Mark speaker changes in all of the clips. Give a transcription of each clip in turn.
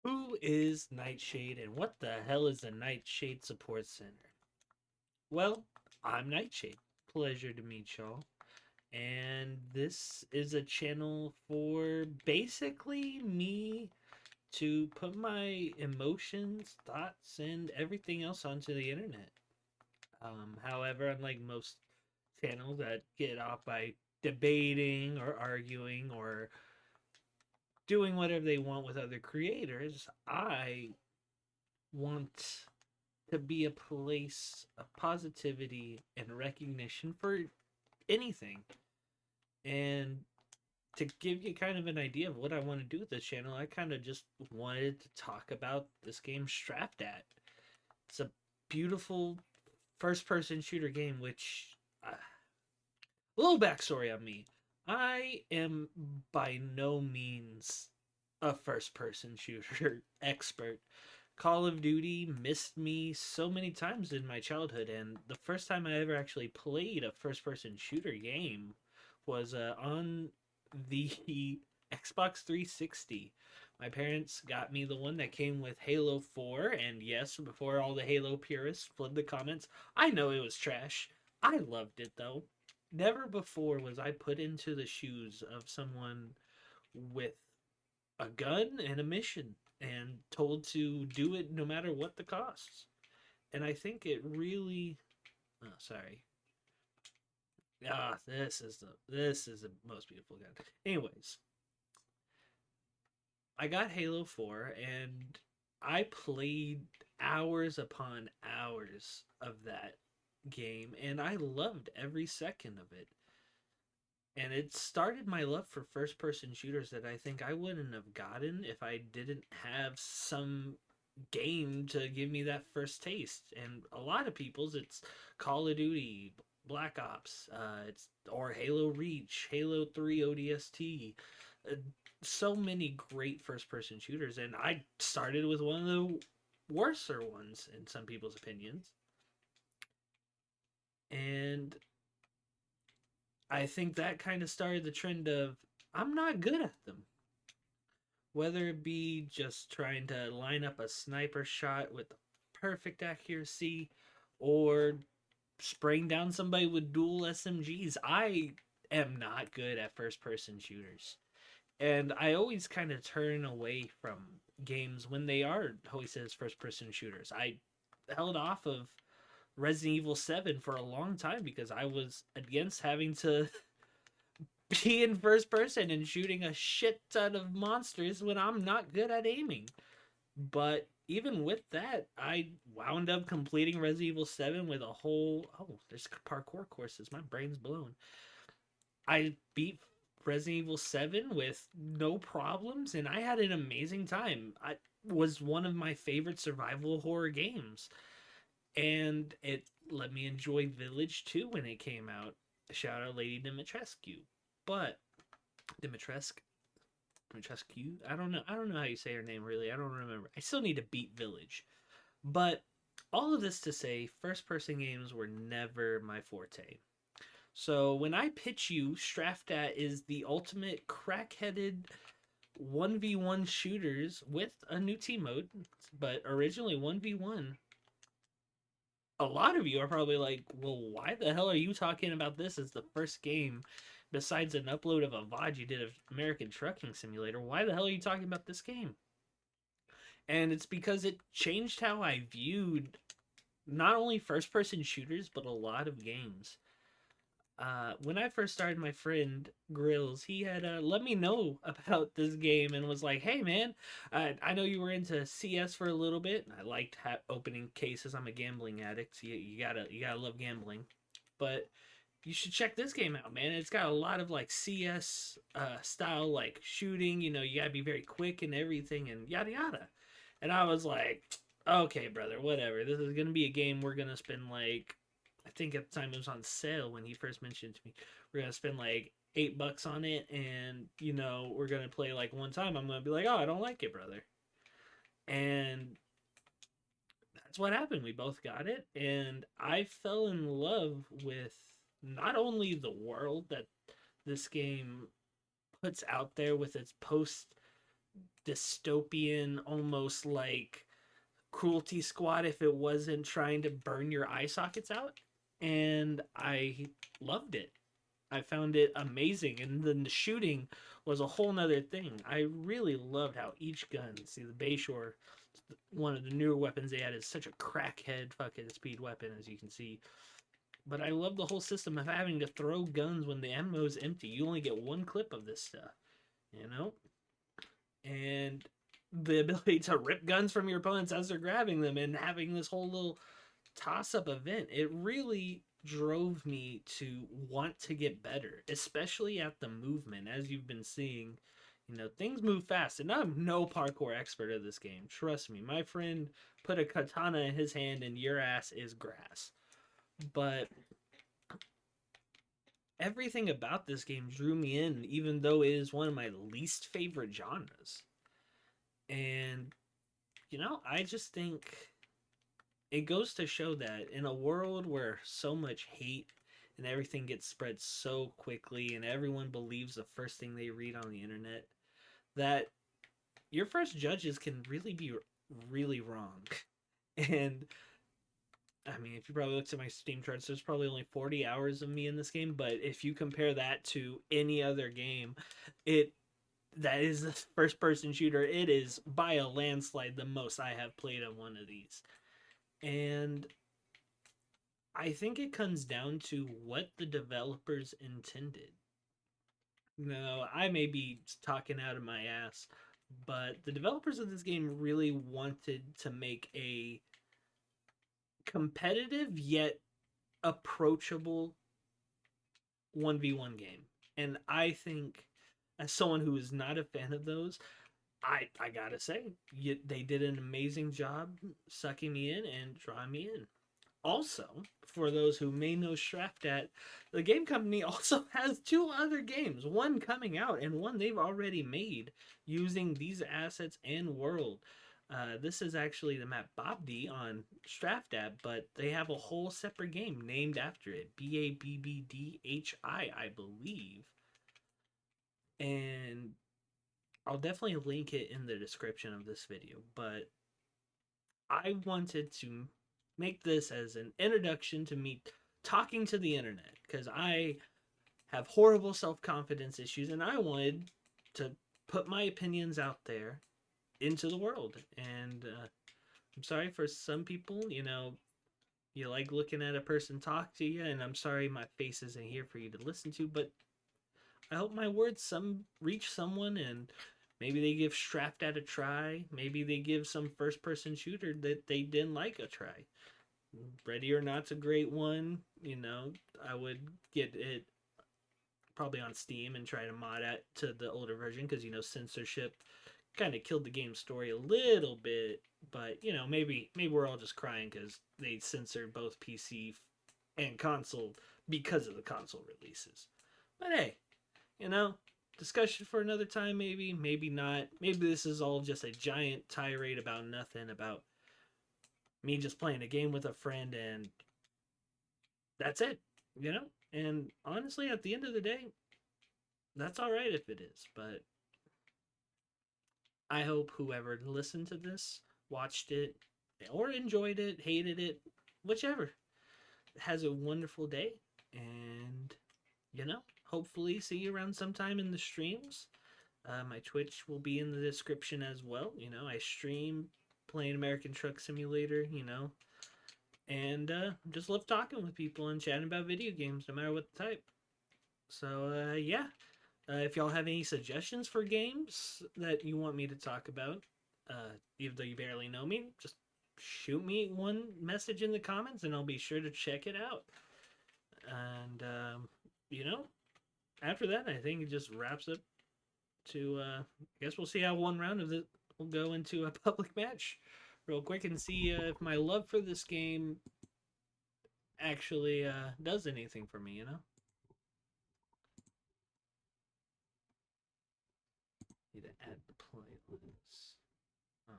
Speaker 1: Who is Nightshade and what the hell is a Nightshade Support Center? Well, I'm Nightshade. Pleasure to meet y'all. And this is a channel for basically me to put my emotions, thoughts, and everything else onto the internet. However, unlike most channels that get off by debating or arguing or doing whatever they want with other creators, I want to be a place of positivity and recognition for anything. And to give you kind of an idea of what I want to do with this channel, I kind of just wanted to talk about this game Straftat. It's a beautiful first person shooter game, which a little backstory on me. I am by no means a first person shooter expert. Call of Duty missed me so many times in my childhood, and the first time I ever actually played a first person shooter game was on the Xbox 360. My parents got me the one that came with Halo 4, and yes, before all the Halo purists flood the comments, I know it was trash. I loved it though. Never before was I put into the shoes of someone with a gun and a mission and told to do it no matter what the costs. And I think it really sorry. This is the most beautiful gun. Anyways, I got Halo 4 and I played hours upon hours of that game and I loved every second of it. And it started my love for first person shooters that I think I wouldn't have gotten if I didn't have some game to give me that first taste. And a lot of people's it's Call of Duty, Black Ops, it's or Halo Reach, Halo 3 ODST. Uh, so many great first person shooters and I started with one of the worser ones in some people's opinions. And I think that kind of started the trend of I'm not good at them. Whether it be just trying to line up a sniper shot with perfect accuracy or spraying down somebody with dual SMGs, I am not good at first person shooters. And I always kind of turn away from games when they are hoisted as first person shooters. I held off of Resident Evil 7 for a long time because I was against having to be in first person and shooting a shit ton of monsters when I'm not good at aiming. But even with that, I wound up completing Resident Evil 7 with a whole there's parkour courses. My brain's blown. I beat Resident Evil 7 with no problems and I had an amazing time. I was one of my favorite survival horror games. And it let me enjoy Village 2 when it came out. Shout out Lady Dimitrescu. But Dimitrescu? I don't know. I don't know how you say her name really. I don't remember. I still need to beat Village. But all of this to say, first person games were never my forte. So when I pitch you, Straftat is the ultimate crack-headed 1v1 shooters with a new team mode, but originally 1v1. A lot of you are probably like, well, why the hell are you talking about this as the first game besides an upload of a VOD you did of American Trucking Simulator? Why the hell are you talking about this game? And it's because it changed how I viewed not only first person shooters, but a lot of games. When I first started, my friend Grillz, he had let me know about this game and was like, "Hey, man, I know you were into CS for a little bit. I liked opening cases. I'm a gambling addict. So you gotta love gambling, but you should check this game out, man. It's got a lot of like CS style like shooting. You know, you gotta be very quick and everything, and yada yada." And I was like, "Okay, brother, whatever. This is gonna be a game we're gonna spend like." I think at the time it was on sale when he first mentioned it to me. We're gonna spend like $8 on it, and we're gonna play like one time. I'm gonna be like, oh, I don't like it, brother, and that's what happened. We both got it, and I fell in love with not only the world that this game puts out there with its post dystopian, almost like Cruelty Squad if it wasn't trying to burn your eye sockets out. And I loved it. I found it amazing. And then the shooting was a whole nother thing. I really loved how each gun, see the Bayshore, one of the newer weapons they had is such a crackhead fucking speed weapon, as you can see. But I love the whole system of having to throw guns when the ammo is empty. You only get one clip of this stuff, you know? And the ability to rip guns from your opponents as they're grabbing them and having this whole little toss up event, it really drove me to want to get better, especially at the movement. As you've been seeing, you know, things move fast, and I'm no parkour expert of this game. Trust me, my friend put a katana in his hand, and your ass is grass. But everything about this game drew me in, even though it is one of my least favorite genres. And, you know, I just think it goes to show that in a world where so much hate and everything gets spread so quickly and everyone believes the first thing they read on the internet, that your first judges can really be really wrong. And I mean, if you probably looked at my Steam charts, there's probably only 40 hours of me in this game, but if you compare that to any other game, it that is the first person shooter, it is by a landslide the most I have played on one of these. And I think it comes down to what the developers intended. No, I may be talking out of my ass, but the developers of this game really wanted to make a competitive yet approachable 1v1 game. And I think, as someone who is not a fan of those, I gotta say, they did an amazing job sucking me in and drawing me in. Also, for those who may know Straftat, the game company also has two other games, one coming out and one they've already made using these assets and world. This is actually the map Bobdi on Straftat, but they have a whole separate game named after it, Babbdhi, I believe. And I'll definitely link it in the description of this video, but I wanted to make this as an introduction to me talking to the internet because I have horrible self confidence issues and I wanted to put my opinions out there into the world. And I'm sorry for some people, you know, you like looking at a person talk to you, and I'm sorry my face isn't here for you to listen to, but I hope my words reach someone and maybe they give Straftat a try. Maybe they give some first person shooter that they didn't like a try. Ready or Not's a great one. You know, I would get it probably on Steam and try to mod it to the older version because, you know, censorship kind of killed the game's story a little bit. But, you know, maybe we're all just crying because they censored both PC and console because of the console releases. But hey, you know, discussion for another time, maybe not. Maybe this is all just a giant tirade about nothing, about me just playing a game with a friend, and that's it, you know? And honestly, at the end of the day, that's all right if it is. But I hope whoever listened to this, watched it, or enjoyed it, hated it, whichever, has a wonderful day. And, you know, hopefully see you around sometime in the streams. My Twitch will be in the description as well. You know, I stream playing American Truck Simulator, you know, and just love talking with people and chatting about video games, no matter what the type. So, yeah. If y'all have any suggestions for games that you want me to talk about, even though you barely know me, just shoot me one message in the comments and I'll be sure to check it out. And, you know, after that, I think it just wraps up to, I guess we'll see how one round of it will go into a public match real quick and see if my love for this game actually does anything for me, you know? Need to add the playlist. Oh,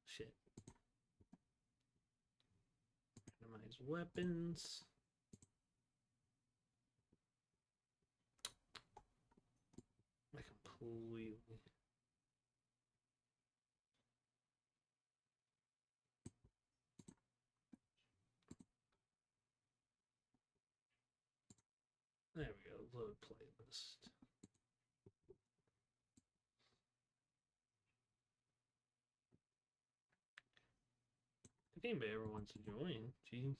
Speaker 1: shit. Randomize weapons. I completely playlist. If anybody ever wants to join, jeez.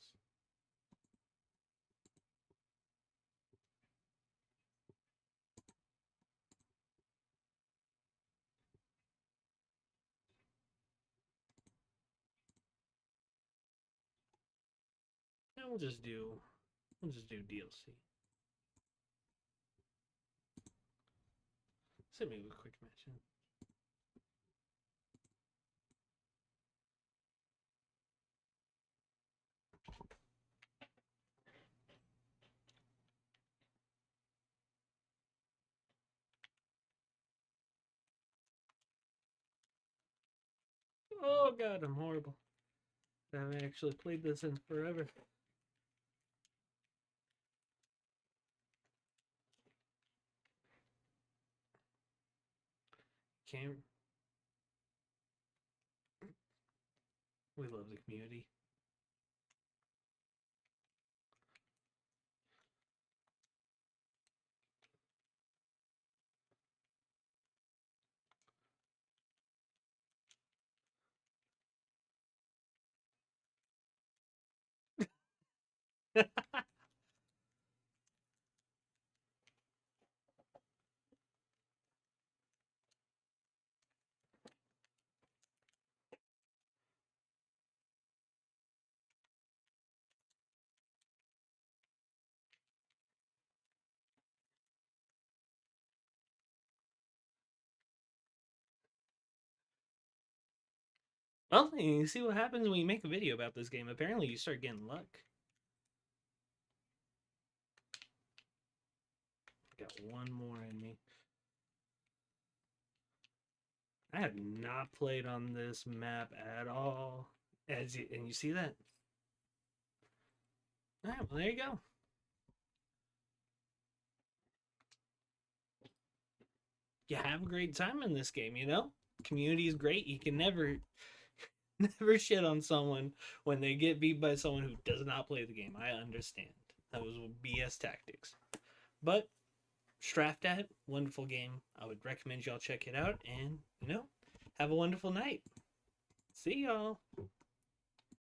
Speaker 1: And we'll just do DLC. Send me a quick mention. Oh god, I'm horrible. I haven't actually played this in forever. Can't. We love the community. Well, you see what happens when you make a video about this game. Apparently, you start getting luck. Got one more in me. I have not played on this map at all. And you see that? All right, well, there you go. You have a great time in this game, you know? Community is great. You can never never shit on someone when they get beat by someone who does not play the game. I understand. That was BS tactics. But Straftat, wonderful game. I would recommend y'all check it out and, have a wonderful night. See y'all.